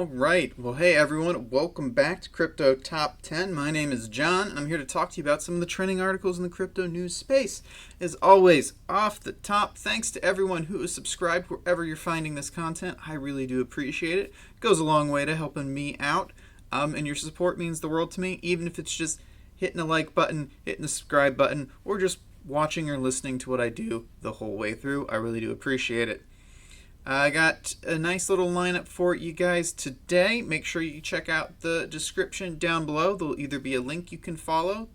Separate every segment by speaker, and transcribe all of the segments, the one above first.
Speaker 1: All right. Well, hey everyone, welcome back to Crypto Top 10. My name is John, and I'm here to talk to you about some of the trending articles in the crypto news space. As always, off the top, thanks to everyone who is subscribed wherever you're finding this content. I really do appreciate it. It goes a long way to helping me out, and your support means the world to me, even if it's just hitting a like button, hitting the subscribe button, or just watching or listening to what I do the whole way through. I really do appreciate it. I got a nice little lineup for you guys today. Make sure you check out the description down below. There'll either be a link you can follow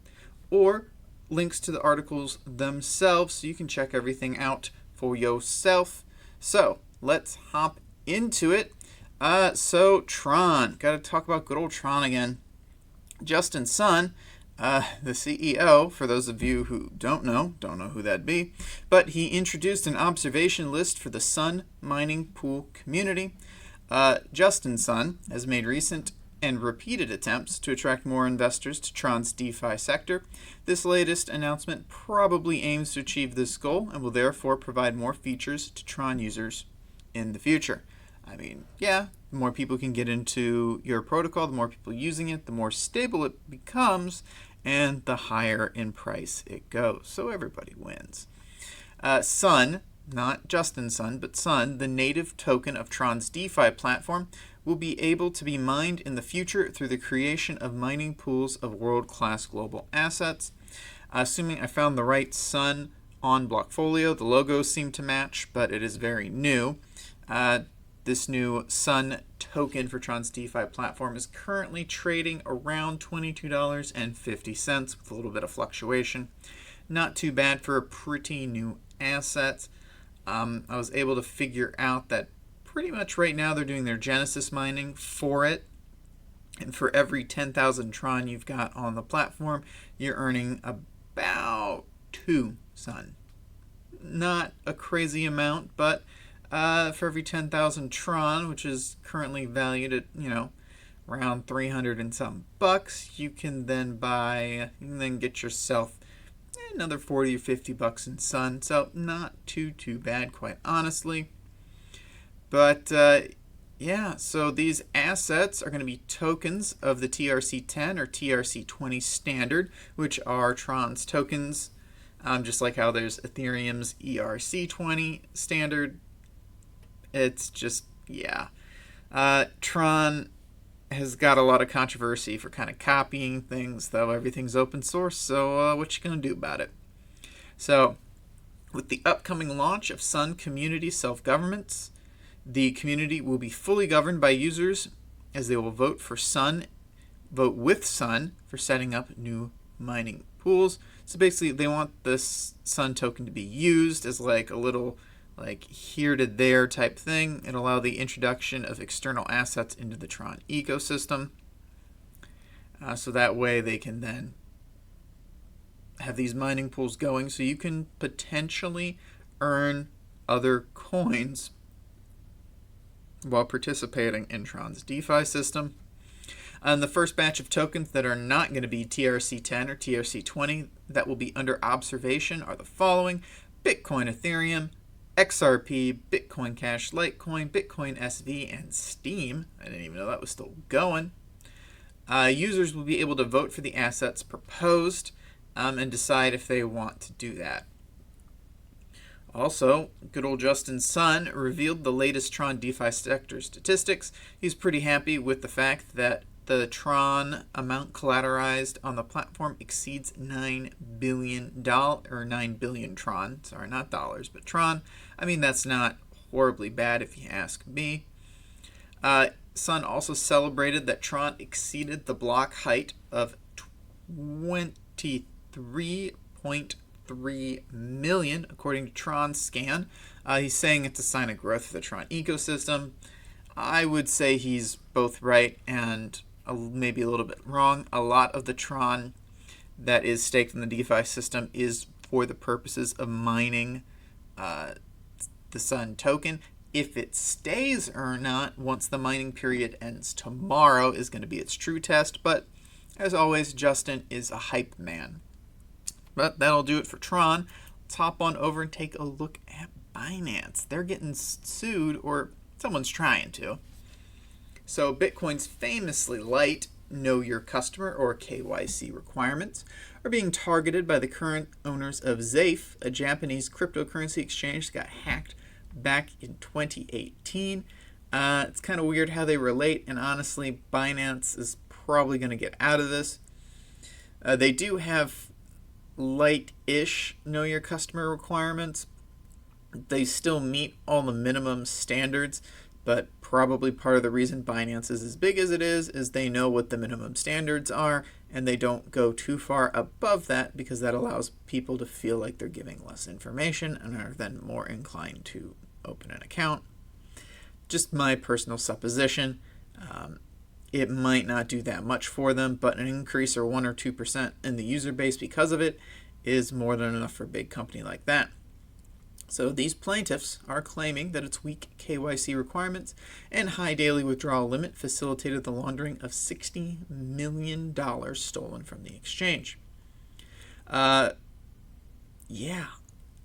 Speaker 1: or links to the articles themselves so you can check everything out for yourself. So let's hop into it. Tron. Got to talk about good old Tron again. Justin Sun, the CEO, for those of you who don't know who that'd be, but he introduced an observation list for the Sun mining pool community. Justin Sun has made recent and repeated attempts to attract more investors to Tron's DeFi sector. This latest announcement probably aims to achieve this goal and will therefore provide more features to Tron users in the future. I mean, yeah, the more people can get into your protocol, the more people using it, the more stable it becomes, and the higher in price it goes. So everybody wins. Sun, not Justin Sun, but Sun, the native token of Tron's DeFi platform, will be able to be mined in the future through the creation of mining pools of world-class global assets. Assuming I found the right Sun on Blockfolio, the logos seem to match, but it is very new. This new Sun token for Tron's DeFi platform is currently trading around $22.50 with a little bit of fluctuation. Not too bad for a pretty new asset. I was able to figure out that pretty much right now they're doing their Genesis mining for it. And for every 10,000 Tron you've got on the platform, you're earning about 2 Sun. Not a crazy amount, but for every 10,000 Tron, which is currently valued at, around 300 and some bucks, you can then get yourself another 40 or 50 bucks in Sun. So not too bad, quite honestly. But yeah, so these assets are going to be tokens of the TRC10 or TRC20 standard, which are Tron's tokens, just like how there's Ethereum's ERC20 standard. It's just, yeah. Tron has got a lot of controversy for kind of copying things, though everything's open source, so what you gonna do about it? So, with the upcoming launch of Sun Community Self-Governments, the community will be fully governed by users as they will vote with Sun for setting up new mining pools. So basically, they want this Sun token to be used as like a little here to there type thing, and allow the introduction of external assets into the Tron ecosystem. So that way they can then have these mining pools going so you can potentially earn other coins while participating in Tron's DeFi system. And the first batch of tokens that are not going to be TRC10 or TRC20 that will be under observation are the following: Bitcoin, Ethereum, XRP, Bitcoin Cash, Litecoin, Bitcoin SV, and Steam. I didn't even know that was still going. Users will be able to vote for the assets proposed and decide if they want to do that. Also, good old Justin Sun revealed the latest Tron DeFi sector statistics. He's pretty happy with the fact that the Tron amount collateralized on the platform exceeds $9 billion, or 9 billion Tron. Sorry, not dollars, but Tron. I mean, that's not horribly bad if you ask me. Sun also celebrated that Tron exceeded the block height of 23.3 million, according to Tron Scan. He's saying it's a sign of growth for the Tron ecosystem. I would say he's both right and maybe a little bit wrong. A lot of the Tron that is staked in the DeFi system is for the purposes of mining the Sun token. If it stays or not once the mining period ends tomorrow is going to be its true test. But as always, Justin is a hype man. But that'll do it for Tron. Let's hop on over and take a look at Binance. They're getting sued, or someone's trying to. So Bitcoin's famously light Know Your Customer, or KYC, requirements are being targeted by the current owners of Zafe, a Japanese cryptocurrency exchange that got hacked back in 2018. It's kind of weird how they relate, and honestly, Binance is probably going to get out of this. They do have light-ish Know Your Customer requirements. They still meet all the minimum standards, but probably part of the reason Binance is as big as it is they know what the minimum standards are, and they don't go too far above that because that allows people to feel like they're giving less information and are then more inclined to open an account. Just my personal supposition. It might not do that much for them, but an increase or 1 or 2% in the user base because of it is more than enough for a big company like that. So these plaintiffs are claiming that its weak KYC requirements and high daily withdrawal limit facilitated the laundering of $60 million stolen from the exchange. The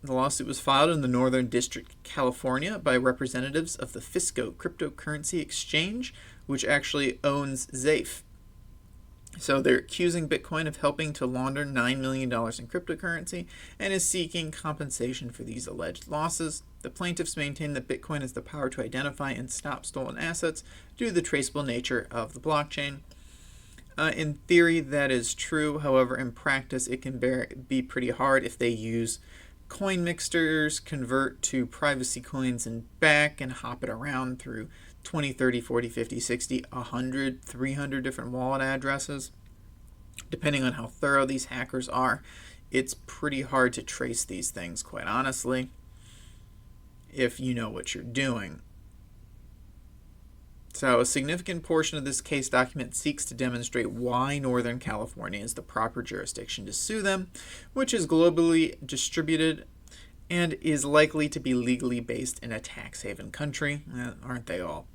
Speaker 1: lawsuit was filed in the Northern District of California by representatives of the Fisco cryptocurrency exchange, which actually owns Zafe. So they're accusing Bitcoin of helping to launder $9 million in cryptocurrency and is seeking compensation for these alleged losses. The plaintiffs maintain that Bitcoin has the power to identify and stop stolen assets due to the traceable nature of the blockchain. In theory, that is true. However, in practice, it can be pretty hard if they use coin mixers, convert to privacy coins and back, and hop it around through 20, 30, 40, 50, 60, 100, 300 different wallet addresses. Depending on how thorough these hackers are, it's pretty hard to trace these things, quite honestly, if you know what you're doing. So a significant portion of this case document seeks to demonstrate why Northern California is the proper jurisdiction to sue them, which is globally distributed and is likely to be legally based in a tax haven country. Aren't they all?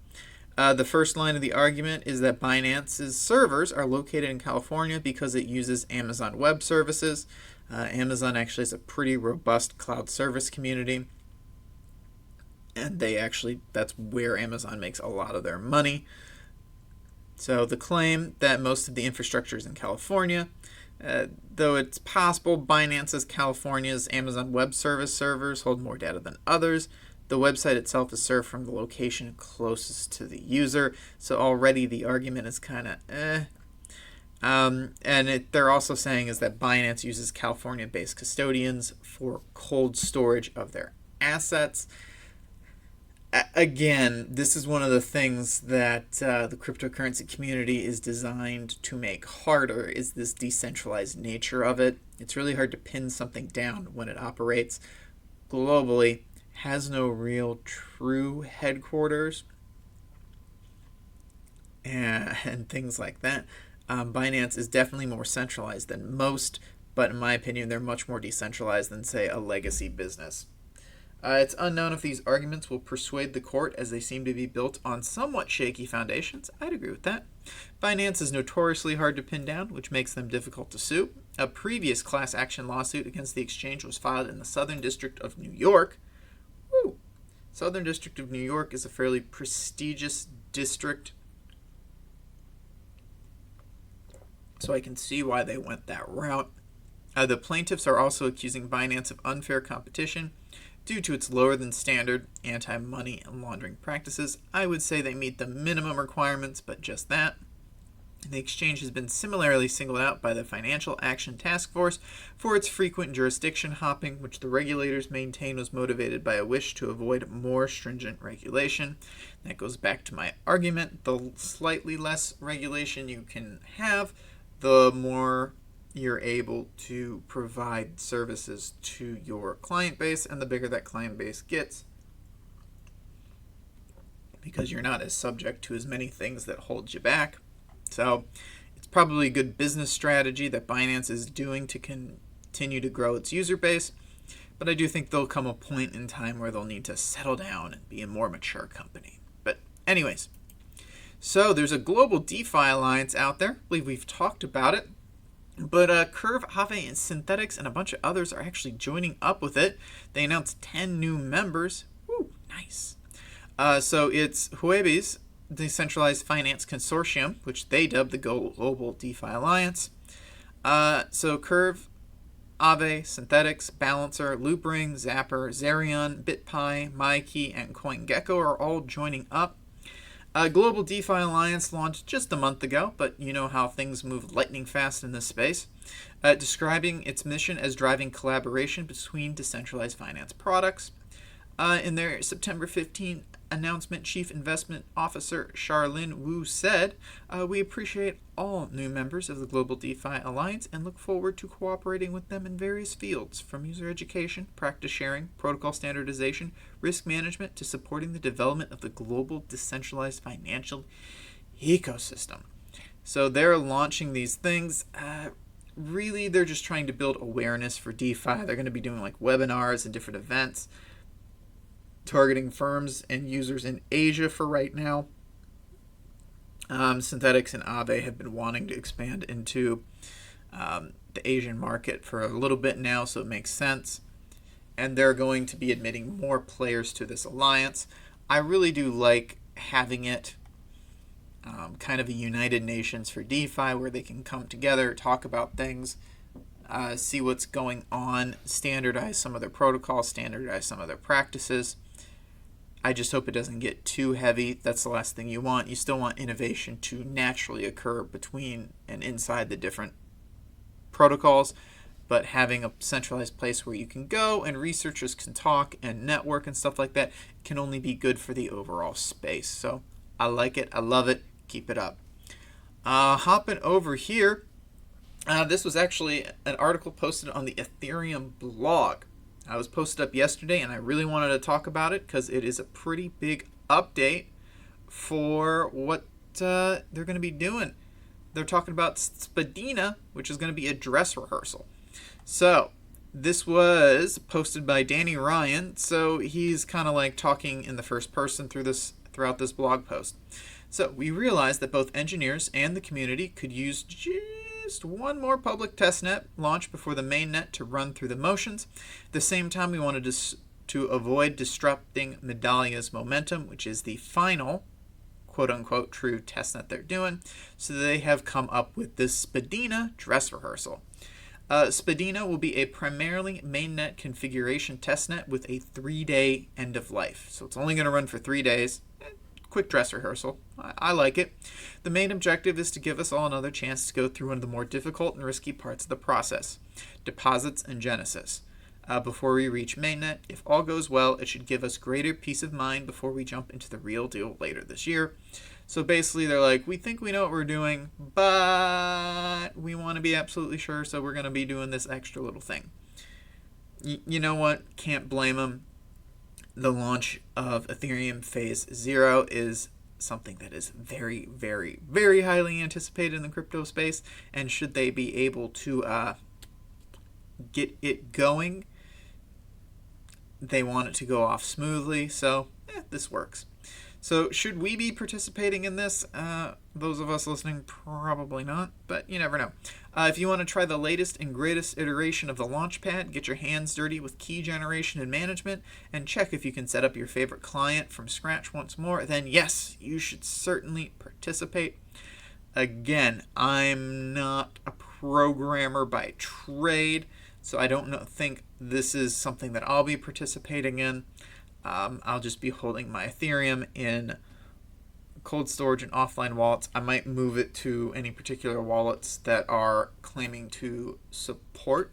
Speaker 1: The first line of the argument is that Binance's servers are located in California because it uses Amazon Web Services. Amazon actually has a pretty robust cloud service community, and that's where Amazon makes a lot of their money. So the claim that most of the infrastructure is in California, though it's possible Binance's California's Amazon Web Service servers hold more data than others, the website itself is served from the location closest to the user, so already the argument is kind of they're also saying is that Binance uses California-based custodians for cold storage of their assets. Again, this is one of the things that the cryptocurrency community is designed to make harder, is this decentralized nature of it. It's really hard to pin something down when it operates globally, has no real true headquarters, and things like that. Binance is definitely more centralized than most, but in my opinion, they're much more decentralized than, say, a legacy business. It's unknown if these arguments will persuade the court, as they seem to be built on somewhat shaky foundations. I'd agree with that. Binance is notoriously hard to pin down, which makes them difficult to sue. A previous class action lawsuit against the exchange was filed in the Southern District of New York. Woo! Southern District of New York is a fairly prestigious district, so I can see why they went that route. The plaintiffs are also accusing Binance of unfair competition due to its lower than standard anti-money laundering practices. I would say they meet the minimum requirements, but just that. The exchange has been similarly singled out by the Financial Action Task Force for its frequent jurisdiction hopping, which the regulators maintain was motivated by a wish to avoid more stringent regulation. That goes back to my argument. The slightly less regulation you can have, the more you're able to provide services to your client base, and the bigger that client base gets, because you're not as subject to as many things that hold you back. So it's probably a good business strategy that Binance is doing to continue to grow its user base, but I do think there'll come a point in time where they'll need to settle down and be a more mature company. But anyways, so there's a Global DeFi Alliance out there. I believe we've talked about it. But Curve, Aave, and Synthetix, and a bunch of others are actually joining up with it. They announced 10 new members. Woo, nice. So it's Huobi's Decentralized Finance Consortium, which they dubbed the Global DeFi Alliance. So Curve, Aave, Synthetix, Balancer, Loopring, Zapper, Zerion, BitPi, MyKey, and CoinGecko are all joining up. Global DeFi Alliance launched just a month ago, but you know how things move lightning fast in this space, describing its mission as driving collaboration between decentralized finance products. In their September 15 announcement, Chief Investment Officer Charlene Wu said, "We appreciate all new members of the Global DeFi Alliance and look forward to cooperating with them in various fields, from user education, practice sharing, protocol standardization, risk management, to supporting the development of the global decentralized financial ecosystem." So they're launching these things. Really, they're just trying to build awareness for DeFi. They're going to be doing like webinars and different events, targeting firms and users in Asia for right now. Synthetix and Aave have been wanting to expand into the Asian market for a little bit now, so it makes sense. And they're going to be admitting more players to this alliance. I really do like having it kind of a United Nations for DeFi, where they can come together, talk about things, see what's going on, standardize some of their protocols, standardize some of their practices. I just hope it doesn't get too heavy. That's the last thing you want. You still want innovation to naturally occur between and inside the different protocols, but having a centralized place where you can go and researchers can talk and network and stuff like that can only be good for the overall space. So I like it. I love it. Keep it up. Hopping over here, this was actually an article posted on the Ethereum blog. I was posted up yesterday, and I really wanted to talk about it because it is a pretty big update for what they're going to be doing. They're talking about Spadina, which is going to be a dress rehearsal. So this was posted by Danny Ryan, so he's kind of like talking in the first person throughout this blog post. So we realized that both engineers and the community could use just one more public testnet launch before the mainnet to run through the motions. At the same time, we wanted to avoid disrupting Medallia's momentum, which is the final quote-unquote true testnet they're doing. So they have come up with this Spadina dress rehearsal. Spadina will be a primarily mainnet configuration testnet with a 3-day end of life. So it's only going to run for 3 days. Quick dress rehearsal. I like it. The main objective is to give us all another chance to go through one of the more difficult and risky parts of the process, deposits and genesis, before we reach mainnet. If all goes well, it should give us greater peace of mind before we jump into the real deal later this year. So basically, they're like, we think we know what we're doing, but we want to be absolutely sure, so we're going to be doing this extra little thing. You know what? Can't blame them. The launch of Ethereum Phase 0 is something that is very, very, very highly anticipated in the crypto space. And should they be able to get it going, they want it to go off smoothly. So this works. So should we be participating in this? Those of us listening, probably not, but you never know. If you want to try the latest and greatest iteration of the Launchpad, get your hands dirty with key generation and management, and check if you can set up your favorite client from scratch once more, then yes, you should certainly participate. Again, I'm not a programmer by trade, so I don't think this is something that I'll be participating in. I'll just be holding my Ethereum in cold storage and offline wallets. I might move it to any particular wallets that are claiming to support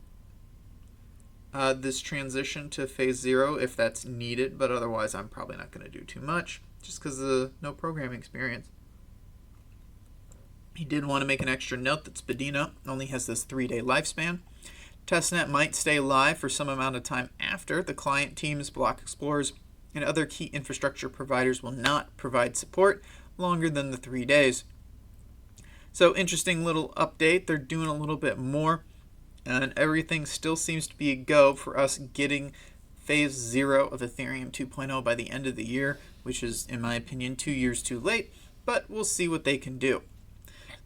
Speaker 1: this transition to Phase 0 if that's needed, but otherwise I'm probably not going to do too much just because of no programming experience. He did want to make an extra note that Spadina only has this 3-day lifespan. Testnet might stay live for some amount of time after. The client teams, block explorers, and other key infrastructure providers will not provide support longer than the 3 days. So interesting little update. They're doing a little bit more, and everything still seems to be a go for us getting Phase 0 of Ethereum 2.0 by the end of the year, which is, in my opinion, 2 years too late, but we'll see what they can do.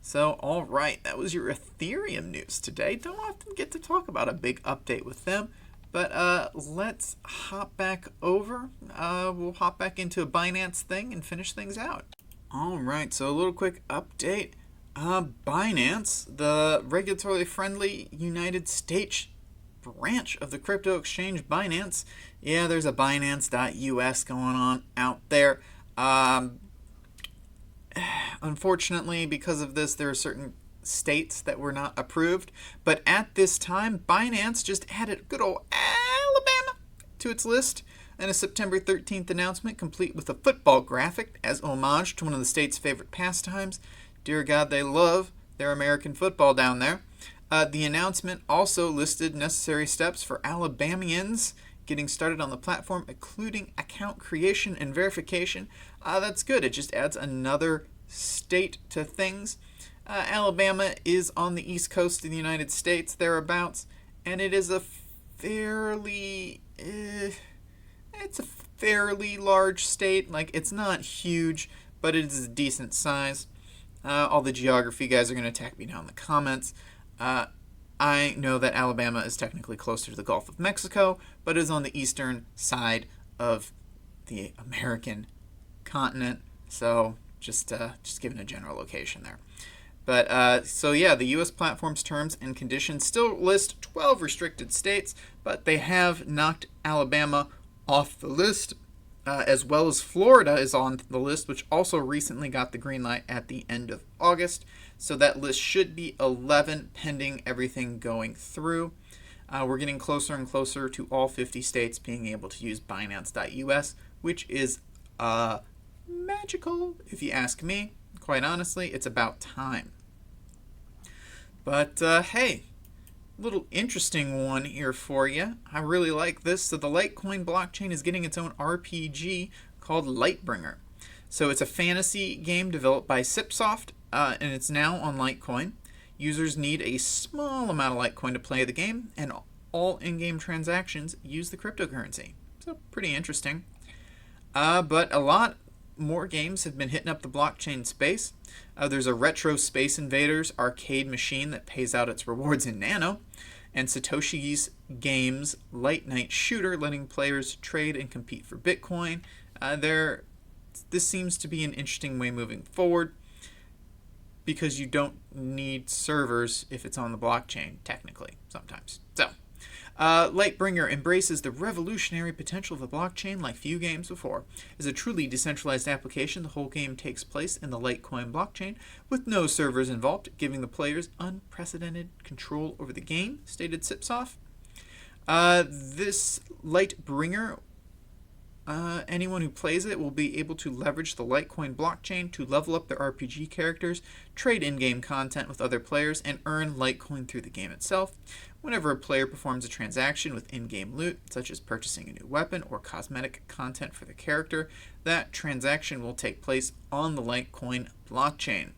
Speaker 1: So, all right, that was your Ethereum news today. Don't often get to talk about a big update with them, but let's hop back over. We'll hop back into a Binance thing and finish things out. All right, so a little quick update. Binance, the regulatory friendly United States branch of the crypto exchange Binance. Yeah, there's a Binance.us going on out there. Unfortunately, because of this, there are certain states that were not approved. But at this time, Binance just added good old Alabama to its list, and a September 13th announcement complete with a football graphic as homage to one of the state's favorite pastimes. Dear God, they love their American football down there. The announcement also listed necessary steps for Alabamians getting started on the platform, including account creation and verification. That's good. It just adds another state to things. Alabama is on the east coast of the United States, thereabouts, and it is a fairly it's a fairly large state. Like, it's not huge, but it is a decent size. All the geography guys are going to attack me down in the comments. I know that Alabama is technically closer to the Gulf of Mexico, but is on the eastern side of the American continent. So just giving a general location there. But so yeah, the U.S. platform's terms and conditions still list 12 restricted states, but they have knocked Alabama off the list, as well as Florida is on the list, which also recently got the green light at the end of August. So that list should be 11 pending everything going through. We're getting closer and closer to all 50 states being able to use Binance.us, which is magical, if you ask me. Quite honestly, it's about time. But hey, little interesting one here for you. I really like this. So the Litecoin blockchain is getting its own RPG called LiteBringer. So it's a fantasy game developed by Cipsoft, and it's now on Litecoin. Users need a small amount of Litecoin to play the game, and all in-game transactions use the cryptocurrency. So pretty interesting. But a lot more games have been hitting up the blockchain space. There's a retro Space Invaders arcade machine that pays out its rewards in Nano, and Satoshi's Games Light Night Shooter, letting players trade and compete for Bitcoin. This seems to be an interesting way moving forward, because you don't need servers if it's on the blockchain, technically, sometimes. So, LiteBringer embraces the revolutionary potential of the blockchain like few games before. As a truly decentralized application, the whole game takes place in the Litecoin blockchain with no servers involved, giving the players unprecedented control over the game, stated Cipsoft. This LiteBringer, anyone who plays it will be able to leverage the Litecoin blockchain to level up their RPG characters, trade in-game content with other players, and earn Litecoin through the game itself. Whenever a player performs a transaction with in-game loot, such as purchasing a new weapon or cosmetic content for the character, that transaction will take place on the Litecoin blockchain.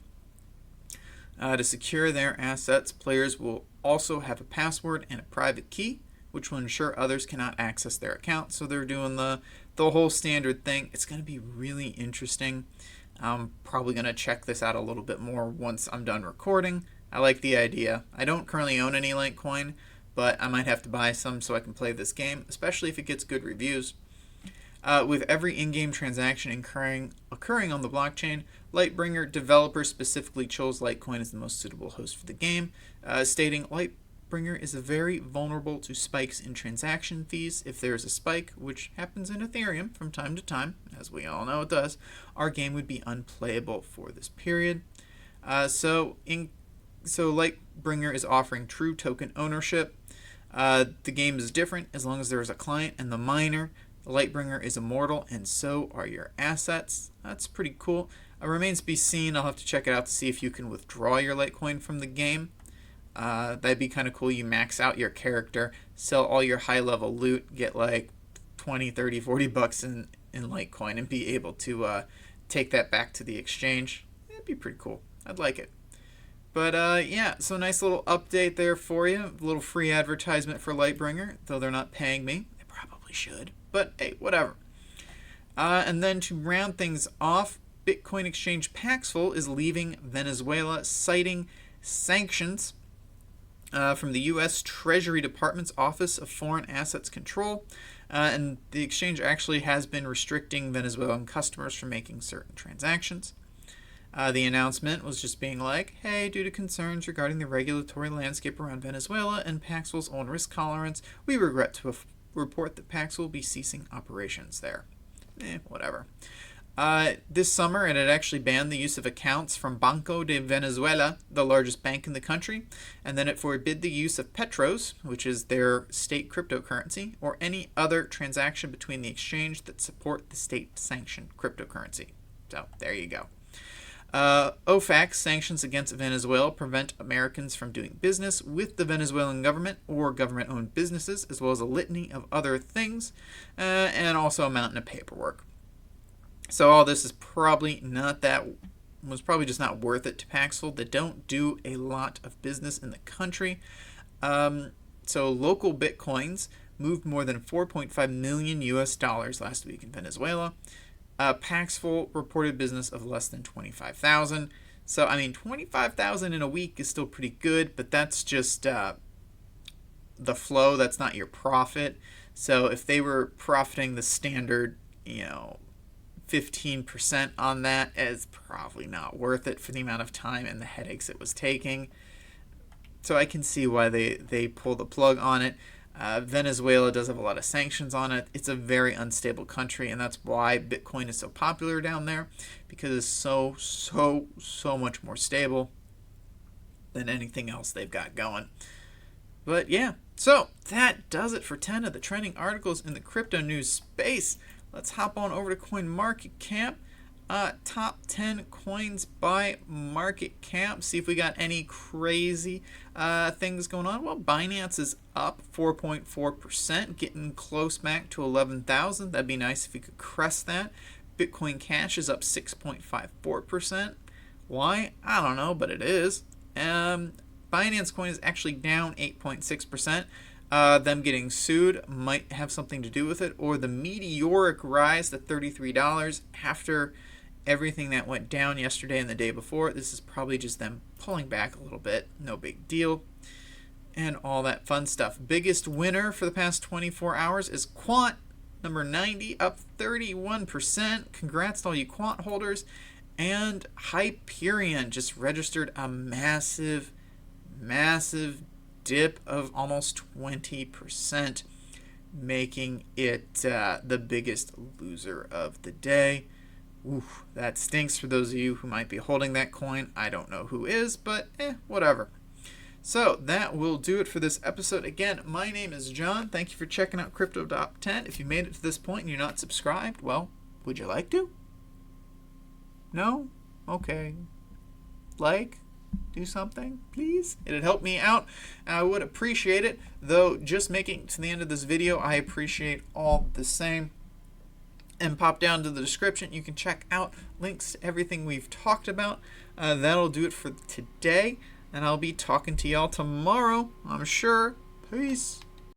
Speaker 1: To secure their assets, players will also have a password and a private key, which will ensure others cannot access their account. So they're doing the whole standard thing. It's going to be really interesting. I'm probably going to check this out a little bit more once I'm done recording. I like the idea. I don't currently own any Litecoin, but I might have to buy some so I can play this game, especially if it gets good reviews. With every in-game transaction occurring on the blockchain, LiteBringer developers specifically chose Litecoin as the most suitable host for the game, stating LiteBringer is very vulnerable to spikes in transaction fees. If there is a spike, which happens in Ethereum from time to time, as we all know it does, our game would be unplayable for this period. So LiteBringer is offering true token ownership. The game is different as long as there is a client and the miner. The LiteBringer is immortal, and so are your assets. That's pretty cool. Remains to be seen. I'll have to check it out to see if you can withdraw your Litecoin from the game. That'd be kind of cool. You max out your character, sell all your high-level loot, get like 20, 30, 40 bucks in Litecoin, and be able to take that back to the exchange. It'd be pretty cool. I'd like it. But yeah, so nice little update there for you. A little free advertisement for LiteBringer, though they're not paying me. They probably should. But hey, whatever. And then to round things off, Bitcoin exchange Paxful is leaving Venezuela, citing sanctions from the U.S. Treasury Department's Office of Foreign Assets Control. And the exchange actually has been restricting Venezuelan customers from making certain transactions. The announcement was just being like, hey, due to concerns regarding the regulatory landscape around Venezuela and Paxful's own risk tolerance, we regret to report that Paxful will be ceasing operations there. Whatever. This summer, it had actually banned the use of accounts from Banco de Venezuela, the largest bank in the country, and then it forbid the use of petros, which is their state cryptocurrency, or any other transaction between the exchange that support the state-sanctioned cryptocurrency. So, there you go. OFAC sanctions against Venezuela prevent Americans from doing business with the Venezuelan government or government-owned businesses, as well as a litany of other things, and also a mountain of paperwork. So all this is probably just not worth it to Paxful. They don't do a lot of business in the country. So local Bitcoins moved more than 4.5 million US dollars last week in Venezuela. Paxful reported business of less than 25,000. So, I mean, 25,000 in a week is still pretty good, but that's just the flow. That's not your profit. So if they were profiting the standard, 15% on that, is probably not worth it for the amount of time and the headaches it was taking. So I can see why they pulled the plug on it. Venezuela does have a lot of sanctions on it. It's a very unstable country, and that's why Bitcoin is so popular down there, because it's so much more stable than anything else they've got going. But yeah, so that does it for 10 of the trending articles in the crypto news space. Let's hop on over to CoinMarketCap. Top 10 coins by market cap. See if we got any crazy things going on. Well, Binance is up 4.4%, getting close back to 11,000. That'd be nice if we could crest that. Bitcoin Cash is up 6.54%. Why? I don't know, but it is. Binance Coin is actually down 8.6%. Them getting sued might have something to do with it, or the meteoric rise to $33 after everything that went down yesterday and the day before. This is probably just them pulling back a little bit. No big deal. And all that fun stuff. Biggest winner for the past 24 hours is Quant, number 90, up 31%. Congrats to all you Quant holders. And Hyperion just registered a massive dip of almost 20%, making it the biggest loser of the day. Oof, that stinks for those of you who might be holding that coin. I don't know who is, but whatever. So that will do it for this episode. Again, my name is John. Thank you for checking out Crypto Top 10. If you made it to this point and you're not subscribed, well, would you like to? No? Okay. Do something, please. It'd help me out. I would appreciate it. Though, just making it to the end of this video, I appreciate all the same. And pop down to the description. You can check out links to everything we've talked about. That'll do it for today. And I'll be talking to y'all tomorrow, I'm sure. Peace.